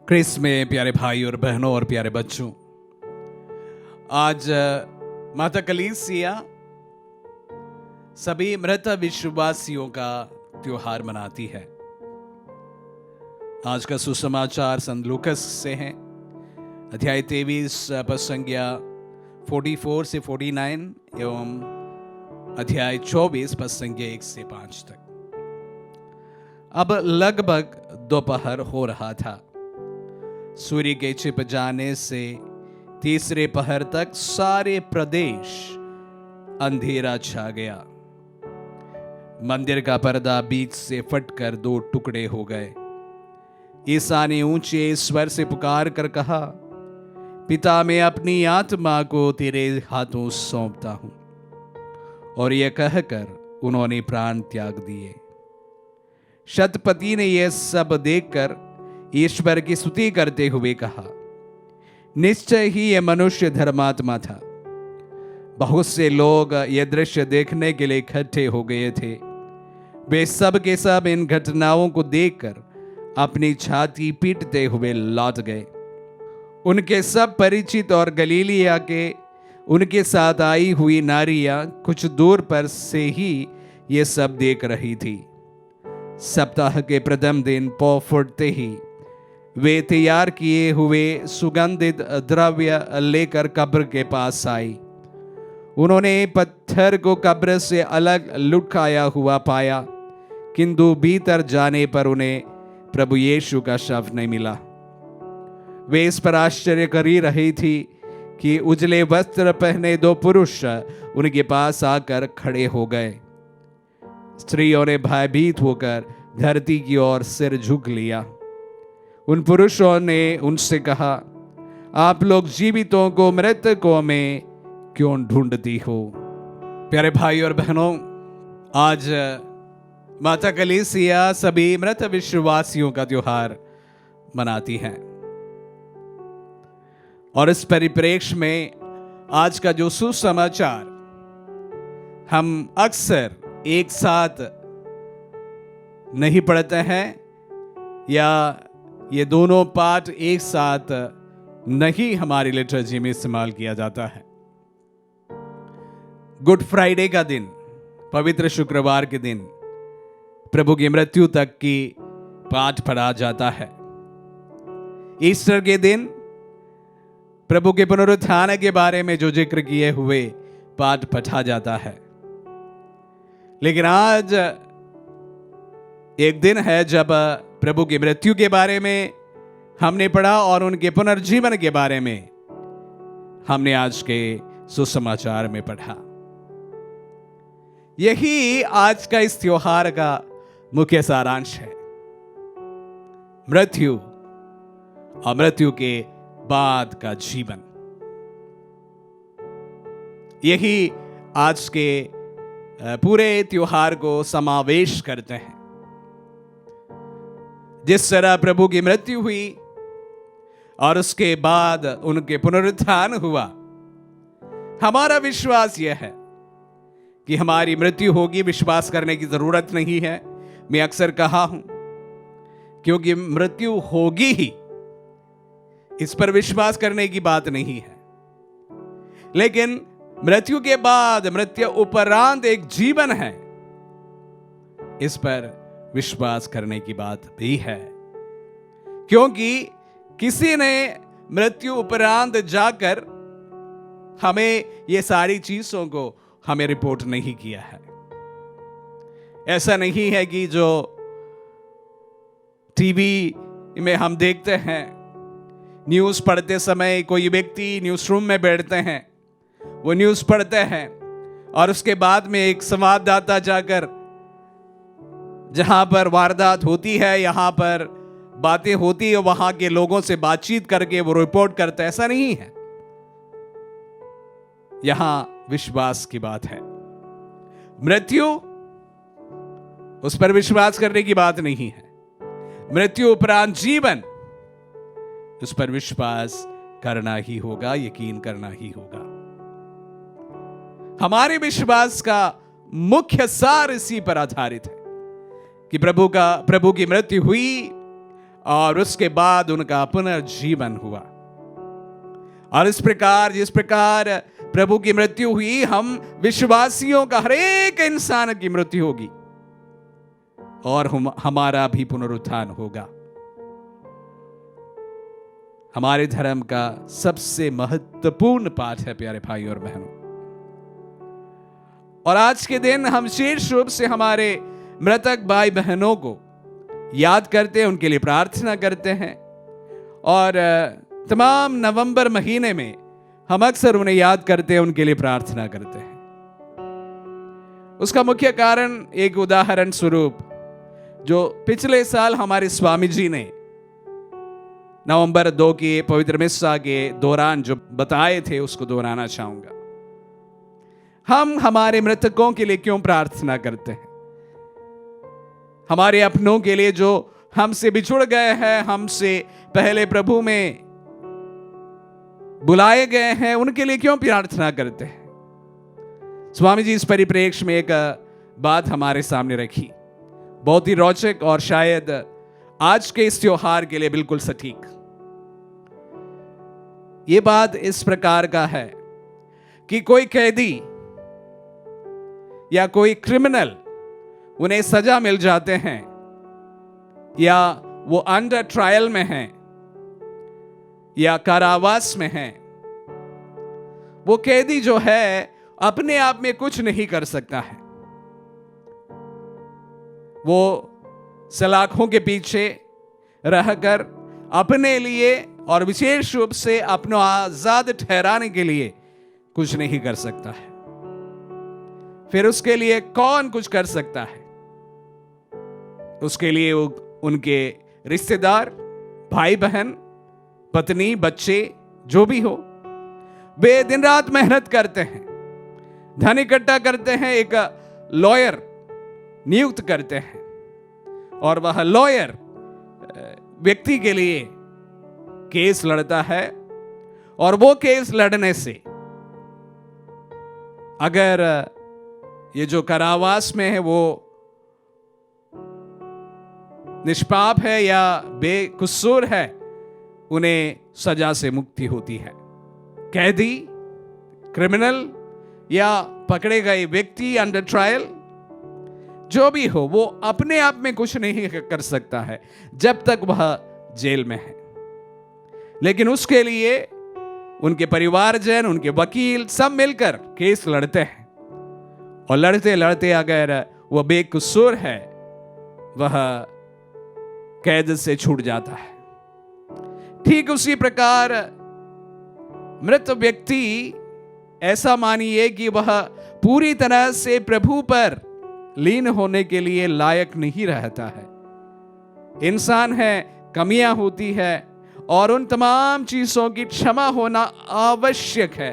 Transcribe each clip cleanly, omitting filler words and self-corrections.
Chris में प्यारे भाई और बहनों और प्यारे बच्चों, आज माता कलीसिया सभी मृत विश्वासियों का त्योहार मनाती है। आज का सुसमाचार संत लूकस से है, अध्याय 23 पद संज्ञा 44 से 49 एवं अध्याय 24 पद संज्ञा 1 से 5 तक। अब लगभग दोपहर हो रहा था। सूर्य के छिप जाने से तीसरे पहर तक सारे प्रदेश अंधेरा छा गया। मंदिर का पर्दा बीच से फटकर 2 टुकड़े हो गए। ईसा ने ऊंचे स्वर से पुकार कर कहा, पिता, मैं अपनी आत्मा को तेरे हाथों सौंपता हूं। और यह कहकर उन्होंने प्राण त्याग दिए। शतपति ने यह सब देखकर ईश्वर की स्तुति करते हुए कहा, निश्चय ही यह मनुष्य धर्मात्मा था। बहुत से लोग यह दृश्य देखने के लिए इकट्ठे हो गए थे। वे सब के सब इन घटनाओं को देखकर अपनी छाती पीटते हुए लौट गए। उनके सब परिचित और गलीलिया के उनके साथ आई हुई नारियां कुछ दूर पर से ही ये सब देख रही थी। सप्ताह के प्रथम दिन पौ फूटते ही वे तैयार किए हुए सुगंधित द्रव्य लेकर कब्र के पास आई। उन्होंने पत्थर को कब्र से अलग लुढ़काया हुआ पाया, किंतु भीतर जाने पर उन्हें प्रभु यीशु का शव नहीं मिला। वे इस पर आश्चर्य कर ही रही थी कि उजले वस्त्र पहने 2 पुरुष उनके पास आकर खड़े हो गए। स्त्रियों ने भयभीत होकर धरती की ओर सिर झुक लिया। उन पुरुषों ने उनसे कहा, आप लोग जीवितों को मृतकों में क्यों ढूंढती हो? प्यारे भाई और बहनों, आज माता कलीसिया सभी मृत विश्वासियों का त्योहार मनाती है। और इस परिप्रेक्ष्य में आज का जो सुसमाचार हम अक्सर एक साथ नहीं पढ़ते हैं, या ये दोनों पाठ एक साथ नहीं हमारी लिटरेचर में इस्तेमाल किया जाता है। गुड फ्राइडे का दिन, पवित्र शुक्रवार के दिन प्रभु की मृत्यु तक की पाठ पढ़ा जाता है। ईस्टर के दिन प्रभु के पुनरुत्थान के बारे में जो जिक्र किए हुए पाठ पढ़ा जाता है। लेकिन आज एक दिन है जब प्रभु की मृत्यु के बारे में हमने पढ़ा और उनके पुनर्जीवन के बारे में हमने आज के सुसमाचार में पढ़ा। यही आज का इस त्योहार का मुख्य सारांश है। मृत्यु और मृत्यु के बाद का जीवन, यही आज के पूरे त्योहार को समावेश करते हैं। जिस तरह प्रभु की मृत्यु हुई और उसके बाद उनके पुनरुत्थान हुआ, हमारा विश्वास यह है कि हमारी मृत्यु होगी, विश्वास करने की जरूरत नहीं है। मैं अक्सर कहा हूं, क्योंकि मृत्यु होगी ही, इस पर विश्वास करने की बात नहीं है। लेकिन मृत्यु के बाद, मृत्यु उपरांत एक जीवन है, इस पर विश्वास करने की बात भी है। क्योंकि किसी ने मृत्यु उपरांत जाकर हमें ये सारी चीजों को हमें रिपोर्ट नहीं किया है। ऐसा नहीं है कि जो टीवी में हम देखते हैं, न्यूज़ पढ़ते समय कोई व्यक्ति न्यूज़ रूम में बैठते हैं, वो न्यूज़ पढ़ते हैं और उसके बाद में एक संवाददाता जाकर जहां पर वारदात होती है, यहां पर बातें होती है, वहां के लोगों से बातचीत करके वो रिपोर्ट करते हैं। ऐसा नहीं है। यहां विश्वास की बात है। मृत्यु, उस पर विश्वास करने की बात नहीं है। मृत्यु उपरांत जीवन, उस पर विश्वास करना ही होगा, यकीन करना ही होगा। हमारे विश्वास का मुख्य सार इसी पर आधारित है कि प्रभु की मृत्यु हुई और उसके बाद उनका पुनर्जीवन हुआ। और इस प्रकार जिस प्रकार प्रभु की मृत्यु हुई, हम विश्वासियों का हर एक इंसान की मृत्यु होगी और हमारा भी पुनरुत्थान होगा। हमारे धर्म का सबसे महत्वपूर्ण पाठ है प्यारे भाई और बहनों। और आज के दिन हम विशेष रूप से हमारे मृतक भाई बहनों को याद करते हैं, उनके लिए प्रार्थना करते हैं। और तमाम नवंबर महीने में हम अक्सर उन्हें याद करते हैं, उनके लिए प्रार्थना करते हैं। उसका मुख्य कारण एक उदाहरण स्वरूप जो पिछले साल हमारे स्वामी जी ने नवंबर 2 की पवित्र मिस्सा के दौरान जो बताए थे, उसको दोहराना चाहूंगा। हम हमारे मृतकों के लिए क्यों प्रार्थना करते हैं? हमारे अपनों के लिए जो हमसे बिछुड़ गए हैं, हमसे पहले प्रभु में बुलाए गए हैं, उनके लिए क्यों प्रार्थना करते हैं? स्वामी जी इस परिप्रेक्ष्य में एक बात हमारे सामने रखी, बहुत ही रोचक और शायद आज के इस त्योहार के लिए बिल्कुल सटीक। यह बात इस प्रकार का है कि कोई कैदी या कोई क्रिमिनल, उन्हें सजा मिल जाते हैं या वो अंडर ट्रायल में हैं या कारावास में हैं, वो कैदी जो है अपने आप में कुछ नहीं कर सकता है। वो सलाखों के पीछे रहकर अपने लिए और विशेष रूप से अपना आजाद ठहराने के लिए कुछ नहीं कर सकता है। फिर उसके लिए कौन कुछ कर सकता है? उसके लिए उनके रिश्तेदार, भाई बहन, पत्नी, बच्चे, जो भी हो, वे दिन रात मेहनत करते हैं, धन इकट्ठा करते हैं, एक लॉयर नियुक्त करते हैं और वह लॉयर व्यक्ति के लिए केस लड़ता है। और वो केस लड़ने से अगर ये जो कारावास में है वो निष्पाप है या बेकसूर है, उन्हें सजा से मुक्ति होती है। कैदी, क्रिमिनल या पकड़े गए व्यक्ति अंडर ट्रायल, जो भी हो, वो अपने आप में कुछ नहीं कर सकता है जब तक वह जेल में है। लेकिन उसके लिए उनके परिवारजन, उनके वकील सब मिलकर केस लड़ते हैं और लड़ते लड़ते अगर वह बेकसूर है, वह कैद से छूट जाता है। ठीक उसी प्रकार मृत व्यक्ति, ऐसा मानिए कि वह पूरी तरह से प्रभु पर लीन होने के लिए लायक नहीं रहता है। इंसान है, कमियां होती है और उन तमाम चीजों की क्षमा होना आवश्यक है,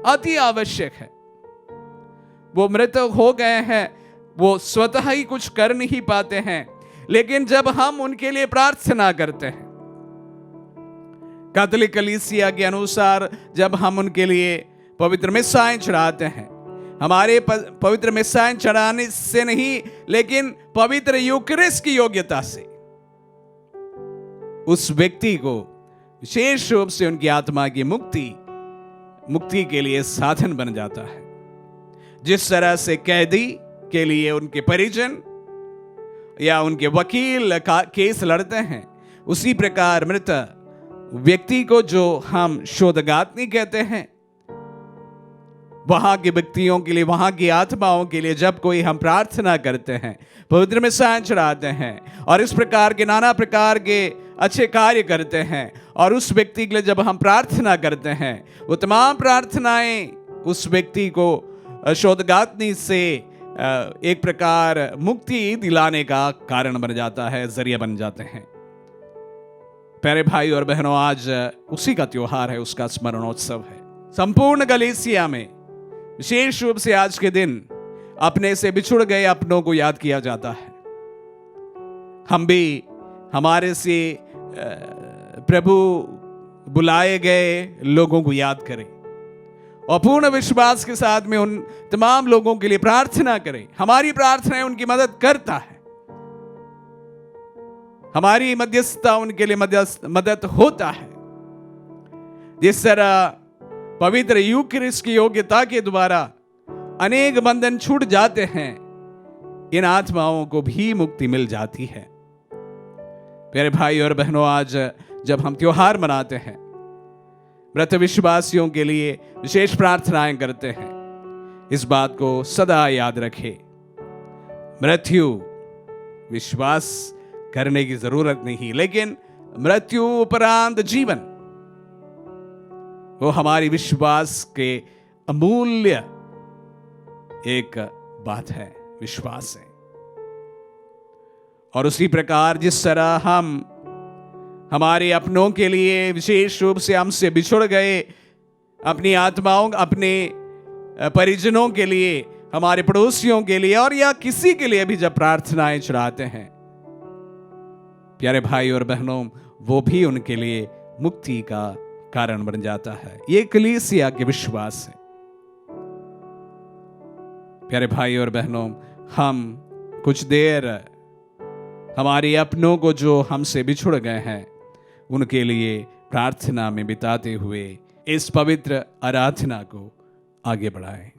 अति आवश्यक है। वो मृत हो गए हैं, वो स्वतः ही कुछ कर नहीं पाते हैं, लेकिन जब हम उनके लिए प्रार्थना करते हैं, कैथोलिक कलीसिया के अनुसार जब हम उनके लिए पवित्र मिस्साएं चढ़ाते हैं, हमारे पवित्र मिस्साएं चढ़ाने से नहीं, लेकिन पवित्र यूकरिस्ट की योग्यता से उस व्यक्ति को विशेष रूप से उनकी आत्मा की मुक्ति के लिए साधन बन जाता है। जिस तरह से कैदी के लिए उनके परिजन या उनके वकील केस लड़ते हैं, उसी प्रकार मृत व्यक्ति को, जो हम शोधगात्नी कहते हैं, वहां के व्यक्तियों के लिए, वहां की आत्माओं के लिए जब कोई हम प्रार्थना करते हैं, पवित्र मिस्साएं चढ़ाते हैं और इस प्रकार के नाना प्रकार के अच्छे कार्य करते हैं, और उस व्यक्ति के लिए जब हम प्रार्थना करते हैं, वो तमाम प्रार्थनाएं उस व्यक्ति को शोधगात्नी से एक प्रकार मुक्ति दिलाने का कारण बन जाता है, जरिया बन जाते हैं। प्यारे भाई और बहनों, आज उसी का त्योहार है, उसका स्मरणोत्सव है। संपूर्ण गलीसिया में विशेष रूप से आज के दिन अपने से बिछुड़ गए अपनों को याद किया जाता है। हम भी हमारे से प्रभु बुलाए गए लोगों को याद करें और पूर्ण विश्वास के साथ में उन तमाम लोगों के लिए प्रार्थना करें। हमारी प्रार्थनाएं उनकी मदद करता है। हमारी मध्यस्थता उनके लिए मदद होता है। जिस तरह पवित्र यूकरिस्ट की योग्यता के द्वारा अनेक बंधन छूट जाते हैं, इन आत्माओं को भी मुक्ति मिल जाती है। प्यारे भाई और बहनों, आज जब हम त्योहार मनाते हैं, मृत विश्वासियों के लिए विशेष प्रार्थनाएं करते हैं, इस बात को सदा याद रखें। मृत्यु विश्वास करने की जरूरत नहीं, लेकिन मृत्यु उपरांत जीवन, वो हमारी विश्वास के अमूल्य एक बात है, विश्वास है। और उसी प्रकार जिस तरह हम हमारे अपनों के लिए, विशेष रूप से हमसे बिछुड़ गए अपनी आत्माओं, अपने परिजनों के लिए, हमारे पड़ोसियों के लिए और या किसी के लिए भी जब प्रार्थनाएं चढ़ाते हैं, प्यारे भाई और बहनों, वो भी उनके लिए मुक्ति का कारण बन जाता है। ये कलीसिया के विश्वास है। प्यारे भाई और बहनों, हम कुछ देर हमारे अपनों को जो हमसे बिछुड़ गए हैं उनके लिए प्रार्थना में बिताते हुए इस पवित्र आराधना को आगे बढ़ाएं।